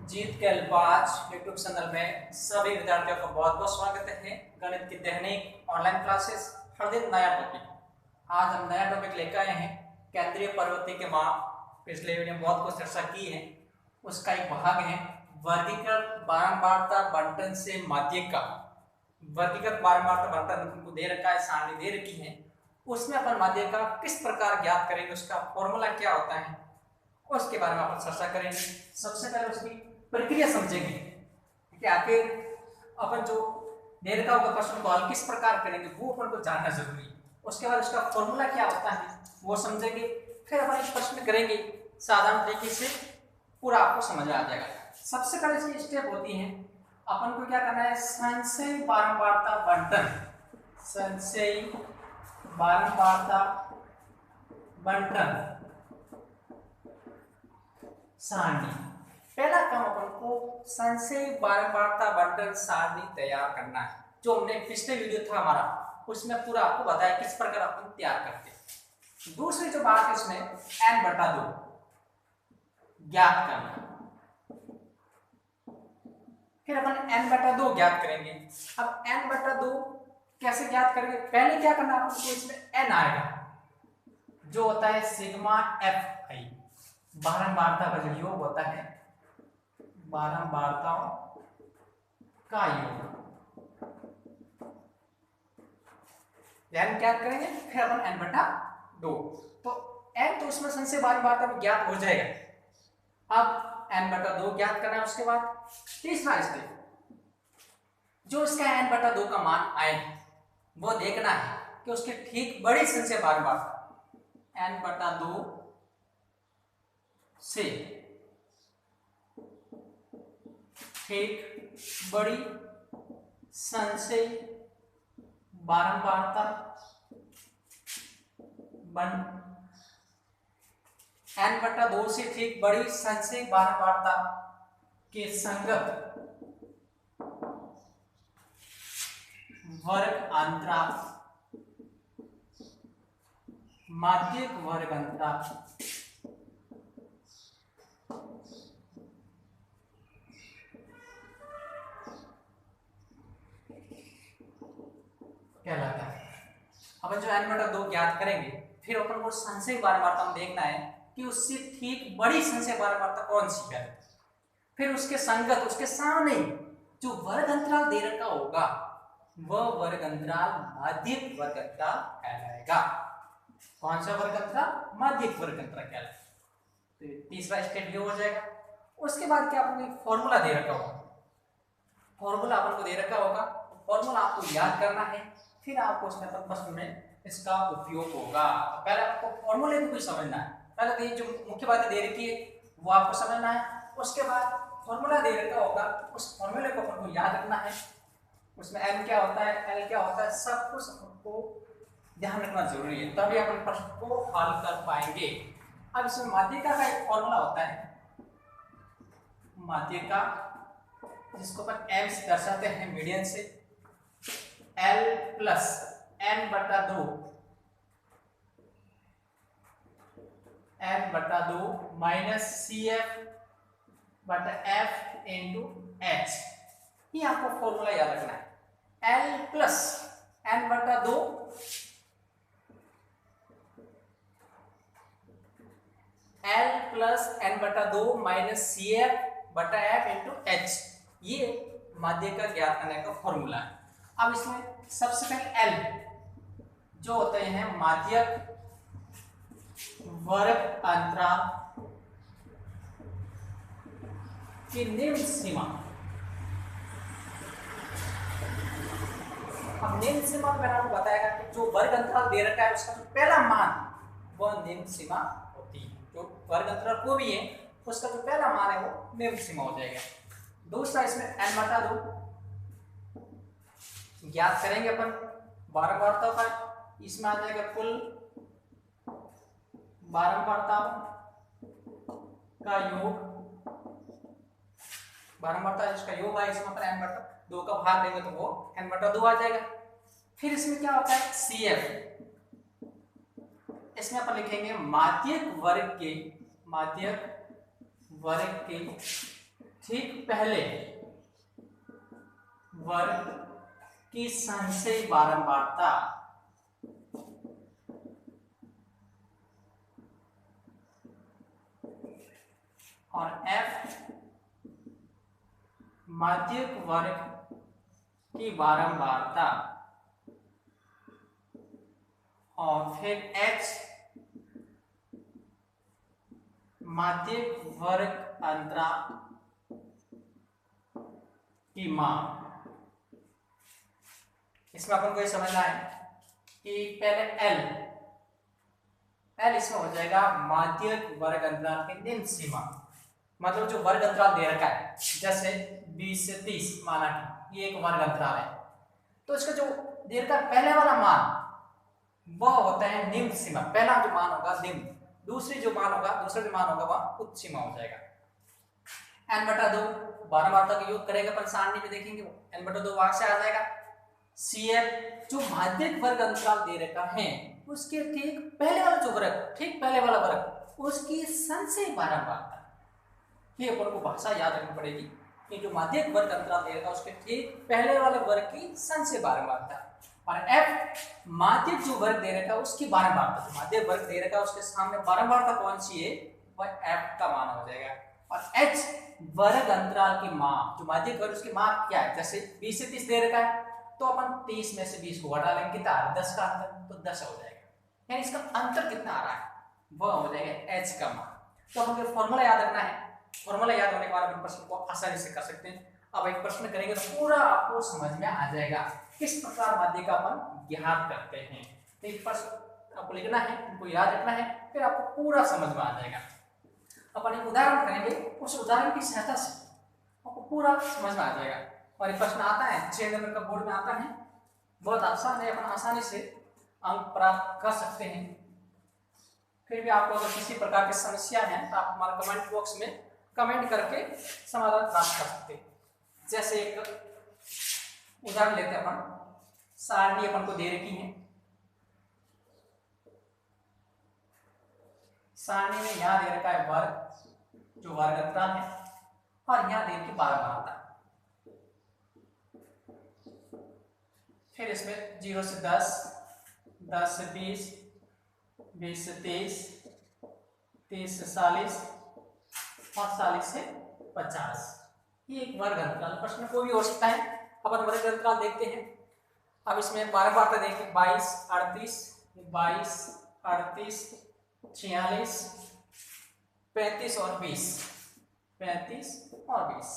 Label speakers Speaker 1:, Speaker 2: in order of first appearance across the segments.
Speaker 1: जीत के अल्पाज YouTube channel में सभी विद्यार्थियों का बहुत बहुत स्वागत है। गणित की तकनीक ऑनलाइन क्लासेस, हर दिन नया टॉपिक। आज हम नया टॉपिक लेकर आए हैं केंद्रीय पर्वतीय के माप। पिछले वीडियो में बहुत कुछ चर्चा की है, उसका एक भाग है वर्गीकृत बारंबारता बंटन से माध्यिका। वर्गीकृत बारंबारता बंटन हमको दे रखा है, सारणी दे रखी है, उसमें अपन माध्यिका किस प्रकार ज्ञात करेंगे, उसका फॉर्मूला क्या होता है, उसके बारे में अपन चर्चा करेंगे। सबसे पहले उसकी प्रक्रिया समझेंगे कि आखिर अपन जो दे रखा होगा प्रश्न को हल किस प्रकार करेंगे, वो अपन को जानना जरूरी है। उसके बाद उसका फॉर्मूला क्या होता है वो समझेंगे, फिर अपन एक प्रश्न करेंगे साधारण तरीके से, पूरा आपको समझ आ जाएगा। सबसे पहले इसकी स्टेप होती है, अपन को क्या करना है, संचयी बारंबारता बंटन, संचयी बारंबारता बंटन सारणी। पहला काम अपन को संचयी बारंबारता बंटन सारणी तैयार करना है। जो हमने पिछले वीडियो था हमारा, उसमें पूरा आपको बताया किस प्रकार अपन तैयार करते हैं। दूसरी जो बात है इसमें n/2 ज्ञात करना। फिर अपन n/2 ज्ञात करेंगे। अब n/2 कैसे ज्ञात करेंगे, पहले क्या करना अपन को, इसमें n आएगा जो होता है सिग्मा fi, बारंबारता का जो योग होता है, बारंबारताओं का योग, n ज्ञात करेंगे। फिर अपन n/2, तो n तो इसमें संचयी बारंबारता में ज्ञात हो जाएगा। अब n/2 ज्ञात करना है। उसके बाद तीसरा स्टेप, जो इसका n/2 का मान आए वो देखना है कि उसके ठीक बड़ी संचयी बारंबारता n/2 से ठीक बड़ी संचयी बारंबारता n/2 से ठीक बड़ी संचयी बारंबारता के संगत वर्ग अंतराल, माध्यिक वर्ग अंतराल कहलाता है। अपन जो n/2 ज्ञात करेंगे, फिर अपन को संचयी बारंबारता में देखना है कि उससे ठीक बड़ी संचयी बारंबारता कौन सी है। फिर उसके संगत, उसके सामने जो वर्ग अंतराल दे रखा होगा, वह वर्ग अंतराल माध्यिक वर्ग अंतराल कहलाएगा। कौन सा वर्ग अंतराल, माध्यिक वर्ग अंतराल कहलाएगा। तो तीसरा स्टेप ये हो जाएगा। उसके बाद क्या आपको एक फॉर्मूला दे रखा होगा, फॉर्मूला अपन को दे रखा होगा, फॉर्मूला आपको याद करना है, फिर आपको उसमें प्रश्न में इसका उपयोग होगा। तो पहले आपको फॉर्मूले को भी समझना है। पहले तो ये जो मुख्य बातें दे रखी है वो आपको समझना है। उसके बाद फॉर्मूला दे रखा होगा, उस फॉर्मूले को अपन को याद रखना है। उसमें n क्या होता है, l क्या होता है, सब कुछ आपको ध्यान रखना जरूरी है, तभी अपन प्रश्न को हल कर पाएंगे। अब इसमें माध्यिका का एक फॉर्मूला होता है, माध्यिका जिसको अपन m से दर्शाते हैं, मीडियन से, l plus n/2 minus CF/F into h। ये आपको फॉर्मूला याद रखना है। l plus n/2 minus CF/F into h, ये माध्यिका ज्ञात करने का फॉर्मूला है। अब इसमें सबसे पहले L जो होते हैं माध्यिक वर्ग अंतराल की निम्न सीमा। अब निम्न सीमा मैंने आपको बताया कि जो वर्ग अंतराल दे रखा है उसका जो पहला मान वह निम्न सीमा होती है। जो वर्ग अंतराल को भी है उसका जो पहला मान है वो निम्न सीमा हो जाएगा। दूसरा इसमें n/2 ज्ञात करेंगे अपन बारंबारताओं का, इसमें आ जाएगा कुल बारंबारताओं का योग, बारंबारता जिसका योग है, इसमें अपन n/2 का भाग देंगे तो वो n/2 आ जाएगा। फिर इसमें क्या होता है, CF, इसमें अपन लिखेंगे माध्यिक वर्ग के ठीक पहले वर्ग की संचयी बारंबारता और f माध्यक वर्ग की बारंबारता और फिर h माध्यक वर्ग अंतराल की मान। इसमें अपन को ये समझना है कि पहले L इसमें हो जाएगा माध्यक वर्ग अंतराल की निम्न सीमा, मतलब जो वर्ग अंतराल दे रखा है, जैसे 20 से 30 माना कि ये एक वर्ग अंतराल है, तो इसका जो दे रखा पहले वाला मान वह होता है निम्न सीमा। पहला जो मान होगा निम्न, दूसरा जो मान होगा वह उच्च सीमा हो जाएगा। n/2 बारंबारता का योग करेगा, अपन सारणी में देखेंगे n/2 वहां से आ जाएगा। CF जो माध्यक वर्ग अंतराल दे रखा है उसके ठीक पहले वाला जो वर्ग उसकी संचयी बारंबारता, ये अपन को भाषा याद रखनी पड़ेगी कि जो माध्यक वर्ग अंतराल दे रखा उसके ठीक पहले वाले वर्ग की संचयी बारंबारता, और F माध्यक जो वर्ग दे रखा उसकी बारंबारता, जो माध्यक वर्ग दे रखा उसके सामने बारंबारता कौन सी है, वह F का मान हो जाएगा। और H वर्ग अंतराल की मान, जो माध्यक वर्ग उसकी मान क्या है, जैसे 20 से 30 दे रखा है तो अपन 30 में से 20 को हटा लेंगे, कितना 10 का अंतर, तो 10 हो जाएगा। यानी इसका अंतर कितना आ रहा है, वह हो जाएगा H का मान। तो हमें फॉर्मूला याद रखना है, फॉर्मूला याद होने के बाद अपन प्रश्न को आसानी से कर सकते हैं। अब एक प्रश्न करेंगे तो पूरा आपको समझ में आ जाएगा किस प्रकार माध्यक का अपन ज्ञात करते हैं। तो एक प्रश्न आपको लिखना है, उनको याद रखना है, फिर आपको पूरा समझ में आ जाएगा। अपन एक उदाहरण करेंगे, उस उदाहरण की सहायता से आपको पूरा समझ में आ जाएगा। और ये प्रश्न आता है 6 नंबर का बोर्ड में आता है, बहुत आसान है, अपन आसानी से अंक प्राप्त कर सकते हैं। फिर भी आपको अगर किसी प्रकार की समस्या है तो आप हमारे कमेंट बॉक्स में कमेंट करके समाधान प्राप्त कर सकते हैं। जैसे एक उदाहरण लेते हैं अपन, सारणी अपन को दे रखी है, सारणी में यहाँ दे रखा है वर्ग जो वर्ग अंतराल है, और यहाँ दे रखी बारंबारता। फिर इसमें 0 से 10, 10 से 20, 20 से 30, 30 से 40 और 40 से 50। ये एक वर्ग अंतराल प्रश्न कोई भी हो सकता है। अपन वर्ग अंतराल देखते हैं। अब इसमें बारंबारता देखिए 22, 38, 22, 38, 46, 35 और 20, 35 और 20।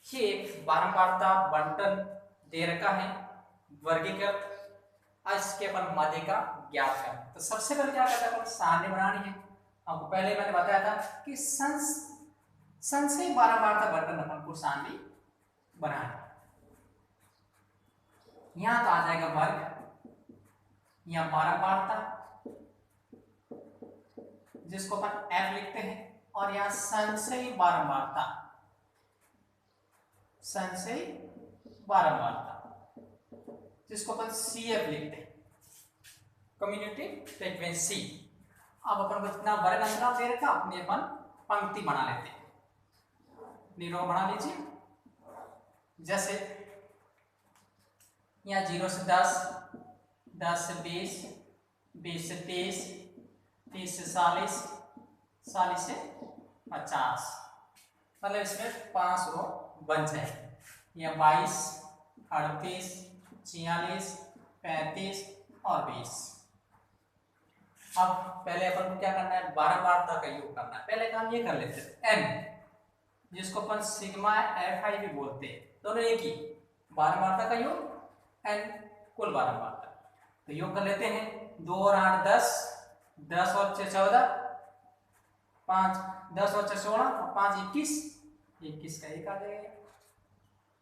Speaker 1: ये एक बारंबारता बंटन दे रखा है वर्गीकृत। इसके अपन माध्य का ज्ञात करें तो सबसे पहले क्या करते हैं, अपन सारणी बनानी है। आपको पहले मैंने बताया था कि संचयी बारंबारता बंटन अपन को सारणी बनाना। यहां तो आ जाएगा वर्ग, यहां बारंबारता जिसको अपन F लिखते हैं, और यहां संचयी बारंबारता, संचयी बारंबारता जिसको अपन CF लिखते हैं, कम्युनिटी फ्रीक्वेंसी। अब अपन को जितना वर्ग अंतराल दे रखा अपनी अपन पंक्ति बना लेते हैं, रो बना लीजिए। जैसे यहाँ 0 से 10, 10 से 20, 20 से 30, 30 से 40, 40 से 50, मतलब इसमें 5 रो बन जाए। यह 22, 38, 46, 35 और 20। अब पहले अपन को क्या करना है, बारंबारता का योग करना है। पहले काम ये कर लेते हैं, n जिसको अपन सिग्मा fi भी बोलते हैं, दोनों एक ही, बारंबारता का योग n कुल बारंबारता। तो योग कर लेते हैं, 2 और 8 10, 10 और 6 14, 5 10 और 6 16 और 5 21, 21 का एक आ जाएगा,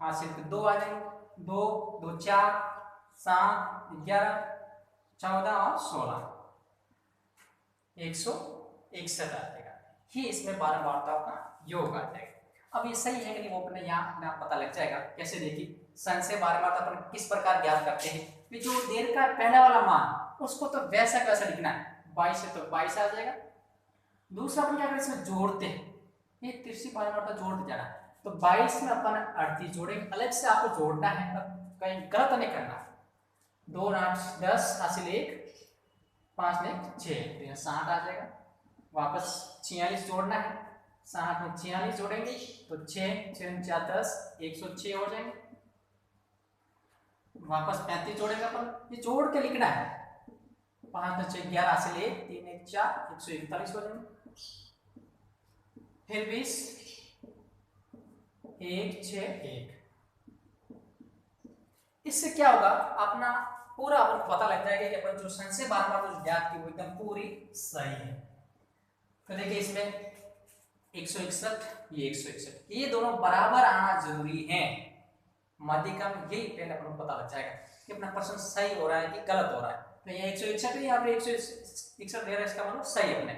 Speaker 1: हाथ से 2 आ जाएंगे, 2 2 4 7 11 14 और 16, 161 आ जाएगा। ही इसमें बारंबारताओं का योग आ जाएगा। अब ये सही है कि नहीं वो अपने यहाँ पता लग जाएगा। कैसे देखिए, संचयी बारंबारता अपन किस प्रकार ज्ञात करते हैं, कि जो देर का पहला वाला मान उसको तो वैसा कैसा लिखना है, 22 से तो 22 आ जाएगा। दूसरा अपन क्या करें, इसमें जोड़ते हैं, ये तिरछी बारंबारता जोड़ते जाना, तो 22 में अपन 38 जोड़ेंगे। अलग से आपको जोड़ना है, कहीं गलत नहीं करना। 2 8 10 हासिल 1, 5 में 6, तो यहाँ 60 आ जाएगा। वापस 46 जोड़ना है, 60 में 46 जोड़ेंगे तो 6 6 4 10, 106 हो जाएंगे। वापस 35 जोड़ेंगे अपन, ये जोड़ के लिखना है। 5 में 6 11 हासिल 1, 3 1 4, 141 हो जाएंगे। फिर 20 1 6 1। इससे क्या होगा, अपना पूरा अपन पता लग जाएगा कि अपन जो संशय बार बार जो ज्ञात की वो एकदम पूरी सही है। तो देखिए इसमें 161, ये 161, ये दोनों बराबर आना जरूरी है। माध्यिकम यही पहले अपन को पता लग जाएगा कि अपना प्रश्न सही हो रहा है कि गलत हो रहा है। तो ये 161 है, यहाँ पे 161 दे रहा है, इसका मतलब सही है अपने।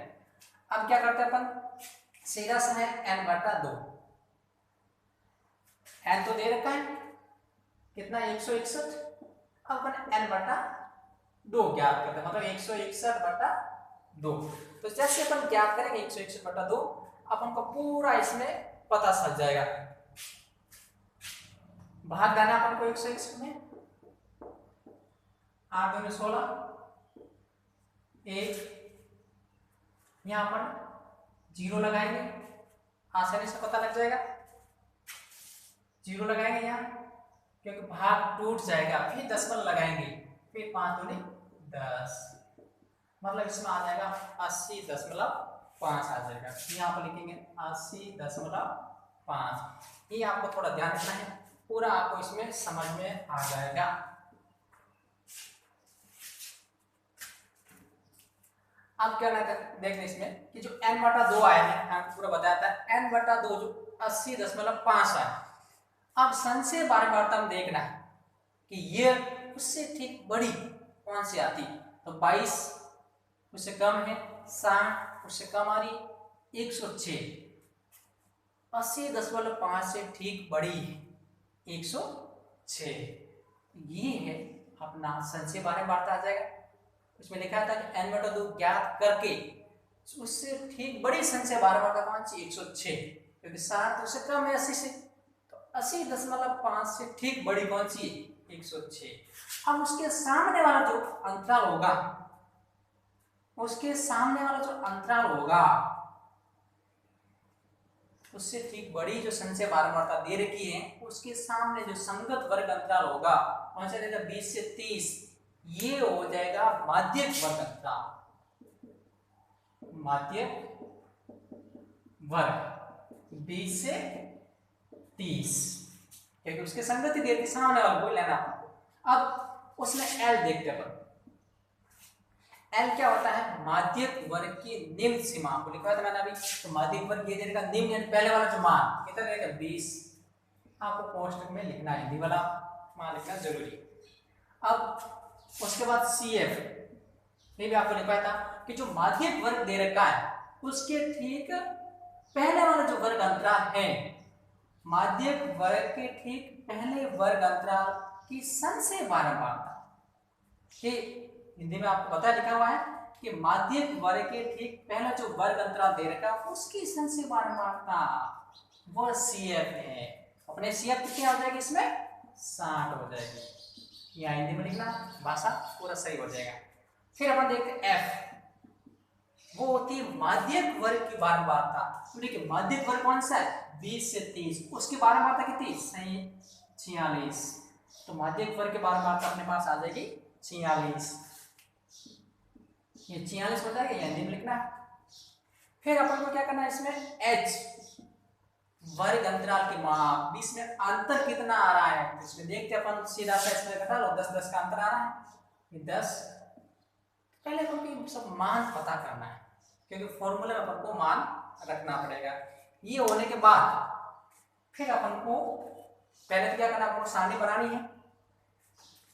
Speaker 1: अब क्या करते हैं अपन, सीधा सा है n/2, n तो दे रखा है कितना 161, अब अपन n/2 ज्ञात करते हैं, मतलब 161/2। तो जैसे अपन ज्ञात करेंगे 161/2, अपन को पूरा इसमें पता चल जाएगा। भाग देना अपन को 161 में, 8 दूनी 16, 1, यहाँ अपन 0 लगाएंगे, आसानी से पता लग जाएगा। 0 लगाएंगे यहाँ, क्योंकि भाग टूट जाएगा। फिर दशमलव लगाएंगे, फिर 5 दूनी 10, मतलब इसमें आ जाएगा 80.5 आ जाएगा। यहाँ पर लिखेंगे 80.5। ये आपको थोड़ा ध्यान रखना है, पूरा आपको इसमें समझ में आ जाएगा। अब क्या देखने इसमें कि जो n/2 आया है, हम पूरा बताया था n/2 जो 80.5 आया। अब संशय बार देखना है कि ये उससे ठीक बड़ी कौन सी आती। तो 22 उससे कम है, 60 उससे कम आ रही, 106 80.5 से ठीक बड़ी है 106। ये है अपना संशय बार आ जाएगा। उसमें लिखा था कि n/2 ज्ञात करके उससे ठीक बड़ी संख्या बार कौन सी 106, क्योंकि 60 उससे कम है 80 से, तो 80.5 से ठीक बड़ी कौन सी 106। अब उसके सामने वाला जो अंतराल होगा, उसके सामने वाला जो अंतराल होगा उससे ठीक बड़ी जो संख्या बारंबारता दे रखी है, उसके सामने जो संगत वर्ग अंतराल होगा कौन सा देगा 20 से 30, ये हो जाएगा माध्यक वर्ग अंतराल। माध्यक वर्ग 20 से 30, क्योंकि उसके संगति दे रखी, सामने वाला कोई लेना। अब उसमें L देखते हैं। L क्या होता है, माध्यक वर्ग की निम्न सीमा को लिखा था मैंने अभी। तो माध्यक वर्ग ये देगा निम्न, पहले वाला जो मान कितना रहेगा 20, आपको कोष्ठक में लिखना है, हिंदी वाला मान लिखना जरूरी। अब उसके बाद CF, ये भी आपको लिखा था कि जो माध्यक वर्ग दे रखा है उसके ठीक पहले वाला जो वर्ग अंतराल है, माध्यक वर्ग के ठीक पहले वर्ग अंतराल की संशय बारंबारता, हिंदी में आपको पता लिखा हुआ है कि माध्यक वर्ग के ठीक पहला जो वर्ग अंतराल दे रखा है उसकी संशय बारंबारता वह CF है। अपने CF क्या हो जाएगी, इसमें 60 हो जाएगी। यहाँ हिंदी में लिखना, भाषा पूरा सही हो जाएगा। फिर अपन देखते हैं F, वो होती है माध्यक वर्ग की बारंबारता। तो देखिए माध्यक वर्ग कौन सा है 20 से 30, उसकी बारंबारता कितनी 46, तो माध्यक वर्ग की बारंबारता अपने पास आ जाएगी 46। ये 46 हो जाएगा, हिंदी में लिखना है। फिर अपन को क्या करना है, इसमें H वर्ग अंतराल की माप, बीच में अंतर कितना आ रहा है, तो इसमें देखते अपन सीधा सा इसमें घटा लो, 10 का अंतर आ रहा है, ये 10। पहले अपन सब मान पता करना है, क्योंकि फॉर्मूले में अपन को मान रखना पड़ेगा। ये होने के बाद फिर अपन को पहले तो क्या करना, अपन को सारणी बनानी है।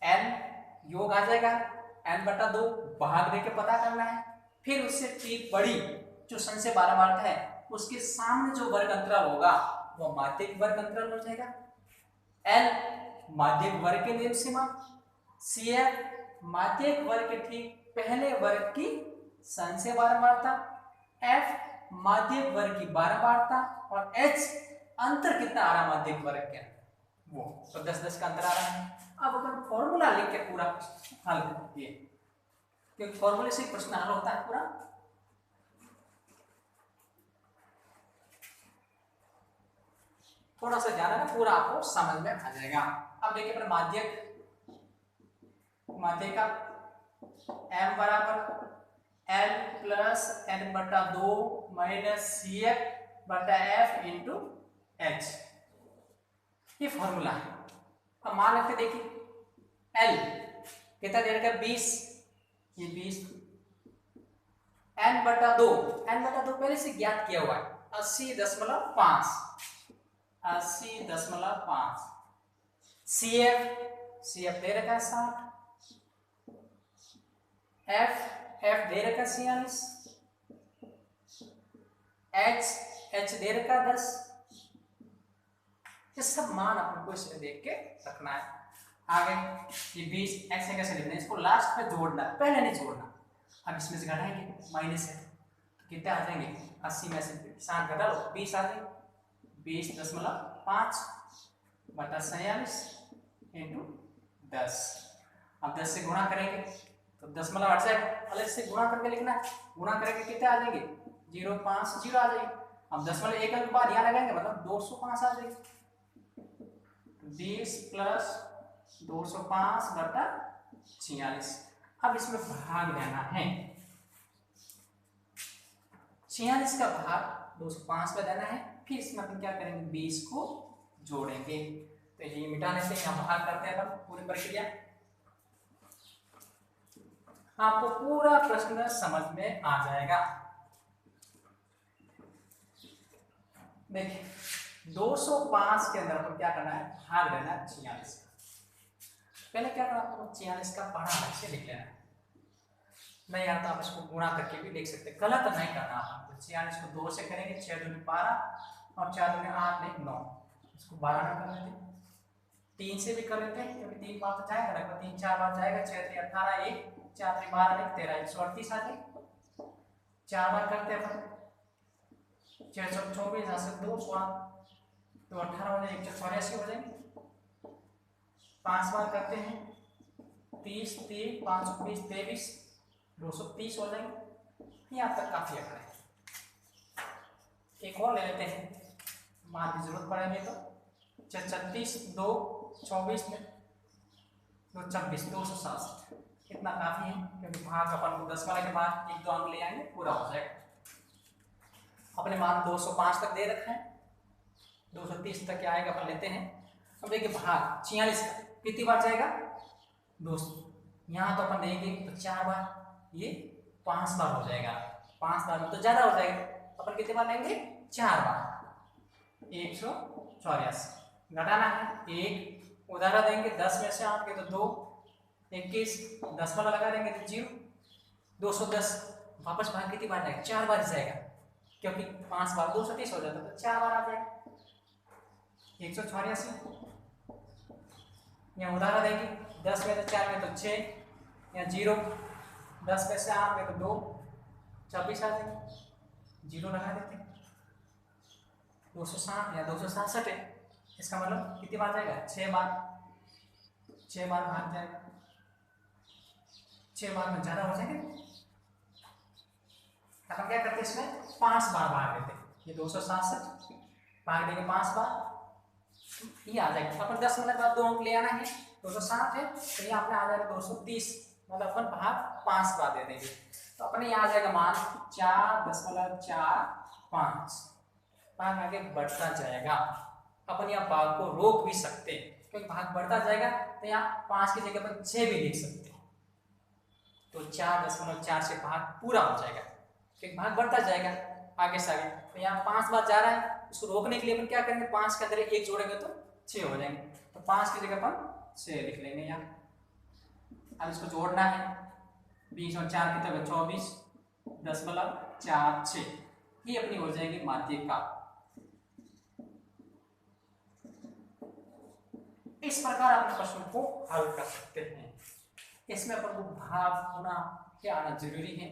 Speaker 1: n योग आ जाएगा, n/2 भाग देके पता करना है। फिर उससे ठीक बड़ी जो संशय बारंबारता है उसके सामने जो वर्ग अंतराल होगा वो माध्यक वर्ग अंतराल हो जाएगा। L माध्यक वर्ग की निम्न सीमा, CF माध्यक वर्ग के ठीक पहले वर्ग की संशय बारंबारता, F माध्यक वर्ग की बारंबारता और H अंतर कितना आ रहा माध्यक वर्ग के अंदर, वो तो 10-10 का अंतर आ रहा है। अब अपन फॉर्मूला लिख के पूरा हल किए, क्योंकि फॉर्मूले से प्रश्न हल होता है पूरा। थोड़ा सा ध्यान है ना, पूरा आपको समझ में आ जाएगा। अब देखिए अपने माध्यक का m बराबर l प्लस n बटा 2 माइनस CF बटा F इंटू H, ये फॉर्मूला है। अब मान रखते देखिए L कितना दे रखा है 20, ये 20 n बटा 2 पहले से ज्ञात किया हुआ है 80.5 CF दे रखा है 60, F दे रखा 46, H दे रखा 10। ये सब मान अपन को इसमें देख के रखना है। आगे ये 20 x कैसे लिखना है, इसको लास्ट में जोड़ना है, पहले नहीं जोड़ना। अब इसमें से घटाएंगे, माइनस है तो कितने आ जाएंगे 80 में से 60 घटा लो 20 आ जाएंगे, 20.5 बटा 46 इंटू 10। अब 10 से गुणा करेंगे तो 10 हट जाएगा, अलग से गुणा करके लिखना है, गुणा करेंगे कितने आ जाएंगे 0.5 0 आ जाएंगे। अब 10 1 अंक बाद यहाँ लगाएंगे मतलब 205 आ जाएगी, 20 प्लस 205 बटा 46। अब इसमें भाग लेना है, 46 का भाग 205 में देना है, फिर इसमें अपन क्या करेंगे 20 को जोड़ेंगे। तो ये मिटा लेते हैं, यहाँ भाग करते हैं अपन पूरी प्रक्रिया, आपको पूरा प्रश्न समझ में आ जाएगा। देखिए 205 के अंदर अपन क्या करना है, भाग लेना है 46 का। पहले क्या करना है, 46 का पढ़ा अलग से लिख लेना है, नहीं आता आप इसको गुणा करके भी लिख सकते, गलत नहीं करना आप। 46 को 2 से करेंगे 6 दूनी 12 और 4 दूनी 8 नहीं 9, इसको 12 में कर लेते हैं, 3 से भी कर लेते हैं क्योंकि 3 बार तो जाएगा लगभग, 3 4 बार जाएगा, 6 3 18 1 4 3 12 1 13 138 आ जाएगी। 4 बार करते हैं अपन 624 यहाँ से 2 तो 18 हो जाएगी, 184 हो जाएंगे। 5 बार करते हैं 30 3 5 20 23 230 हो जाएंगे, यहाँ तक काफी अकड़ है। एक और ले लेते हैं, मान की जरूरत पड़ेगी तो 36 2 24 में 2 26 267, इतना काफी है क्योंकि भाग अपन को 10 वाले के बाद 1 2 अंक ले आएंगे पूरा हो जाएगा। अपने मान 205 तक दे रखा है, 230 तक क्या आएगा अपन लेते हैं। अब देखिए भाग 46 का कितनी बार जाएगा 200, यहाँ तो अपन देंगे तो 4 बार, ये 5 बार हो जाएगा, 5 बार में तो ज्यादा हो जाएगा, अपन कितने बार लेंगे 4 बार। 184 घटाना है, 1 उधारा देंगे 10 में से 8 के तो 2 21 10 वाला लगा देंगे तो 0 210। वापस भाग कितनी बार जाएगा 4 बार जाएगा, क्योंकि 5 बार 230 हो जाता तो 4 बार आ जाएगा। 184 यहाँ उधारा देंगे 10 में से 4 में तो 6 या 0 10 में से 8 में तो 2 26 आ जाएंगे, 0 लगा देते हैं। 260 या 267 है, इसका मतलब कितनी बार जाएगा 6 बार भाग जाएगा, 6 बार में ज्यादा हो जाएंगे। अपन क्या करते हैं इसमें 5 बार भाग देते हैं, ये 267 भाग देंगे 5 बार, ये आ जाएगा। अपन 10 मिनट बाद 2 अंक ले आना है, 260 है तो ये अपने आ जाएगा 230, मतलब अपन भाग 5 बार दे देंगे तो अपने यहाँ आ जाएगा मान 4.45, भाग आगे बढ़ता जाएगा। अपन यहाँ भाग को रोक भी सकते हैं क्योंकि भाग बढ़ता जाएगा तो यहाँ 5 की जगह पर 6 भी लिख सकते हैं, तो 4.4 से भाग पूरा हो जाएगा क्योंकि भाग बढ़ता जाएगा आगे से आगे। तो यहाँ 5 बार जा रहा है, इसको रोकने के लिए अपन क्या करेंगे 5 के अंदर 1 जोड़ेंगे तो 6 हो जाएंगे, तो 5 की जगह पर 6 लिख लेंगे यहाँ। अब इसको जोड़ना है, 20 और 4 कितने 24.46, ये अपनी हो जाएगी माध्यिका। इस प्रकार अपने प्रश्न को हल कर सकते हैं। इसमें अपन को भाग गुणा क्या आना जरूरी है,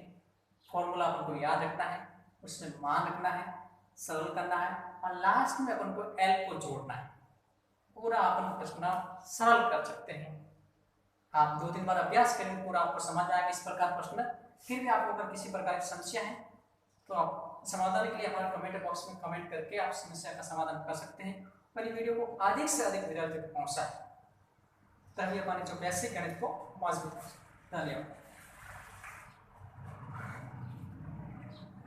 Speaker 1: फॉर्मूला अपन को याद रखना है, उसमें मान रखना है, सरल करना है और लास्ट में अपन को एल को जोड़ना है। पूरा अपन प्रश्न सरल कर सकते हैं। आप 2-3 बार अभ्यास करेंगे, पूरा आपको समझ आएगा इस प्रकार प्रश्न। फिर भी आपको अगर किसी प्रकार की समस्या है तो आप समाधान के लिए हमारे कमेंट बॉक्स में कमेंट करके आप समस्या का समाधान कर सकते हैं और ये वीडियो को अधिक से अधिक विद्यार्थियों तक पहुंचाएं, तभी हमारे जो बेसिक गणित को मजबूत हो। धन्यवाद।